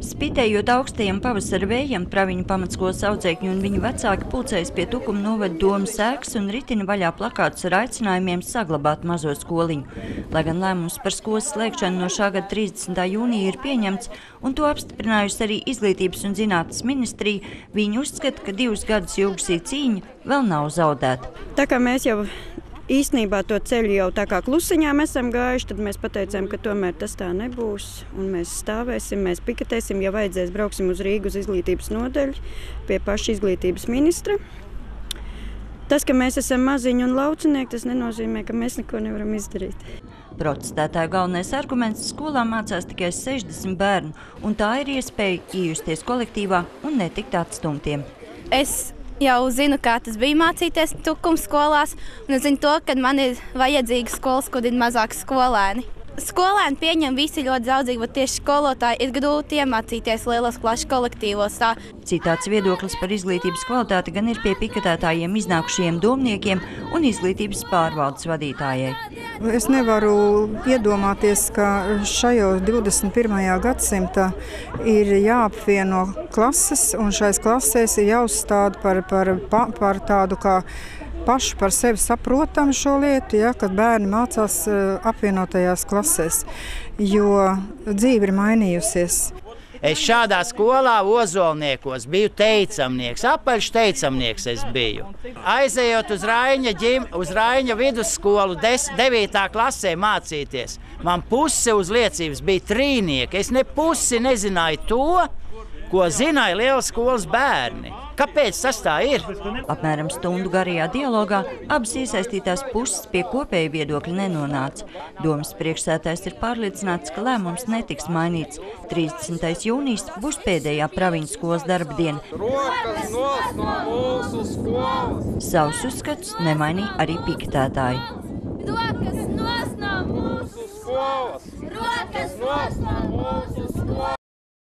Spitējot augstajam pavasara vējam, Praviņu pamatskolas audzēkņi un viņu vecāki pulcējas pie Tukuma novada domas ēkas un ritina vaļā plakātus ar aicinājumiem saglabāt mazo skoliņu. Lai gan lēmums par skolas slēgšanu no šā gada 30. jūnija ir pieņemts, un to apstiprinājusi arī Izglītības un zinātnes ministrija, viņi uzskata, ka 2 gadus ilgusī cīņa vēl nav zaudēta. Tā kā mēs jau īstenībā to ceļu jau tā kā klusiņām esam gājuši, tad mēs pateicām, ka tomēr tas tā nebūs. Un mēs stāvēsim, mēs piketēsim, ja vajadzēs, brauksim uz Rīgu uz izglītības nodaļu pie paša izglītības ministra. Tas, ka mēs esam maziņi un laucinieki, tas nenozīmē, ka mēs neko nevaram izdarīt. Protestētāju galvenais arguments - skolā mācās tikai 60 bērnu, un tā ir iespēja iejusties kolektīvā un netikt atstumtiem. Es jau zinu, kā tas bija mācīties Tukuma skolās, un es zinu to, ka man ir vajadzīgas skolas, kur ir mazāk skolēni. Skolēni pieņem visi ļoti draudzīgi, bet tieši skolotāji ir grūti iemācīties lielos klašu kolektīvos. Citāds viedoklis par izglītības kvalitāti gan ir pie piketētājiem iznākušajiem domniekiem un izglītības pārvaldes vadītājai. Es nevaru iedomāties, ka šajos 21. gadsimtā ir jāapvieno klases, un šais klasēs ir jāuzstāda par tādu kā pašu par sevi saprotam šo lietu, ja, kad bērni mācās apvienotajās klasēs, jo dzīve ir mainījusies. Es šādā skolā Ozolniekos biju teicamnieks, apaļš teicamnieks es biju. Aizejot uz Raiņa vidusskolu 9. klasē mācīties, man puse uz liecības bija trīnieki. Es ne pusi nezināju to, ko zināja lielas skolas bērni. Kāpēc tas tā ir? Apmēram stundu garajā dialogā abas iesaistītās puses pie kopēja viedokļa nenonāca. Domas priekšsēdētājs ir pārliecināts, ka lēmums netiks mainīts. 30. jūnijas būs pēdējā Praviņu skolas darba diena. Savus uzskatus nemainīja arī piketētāji.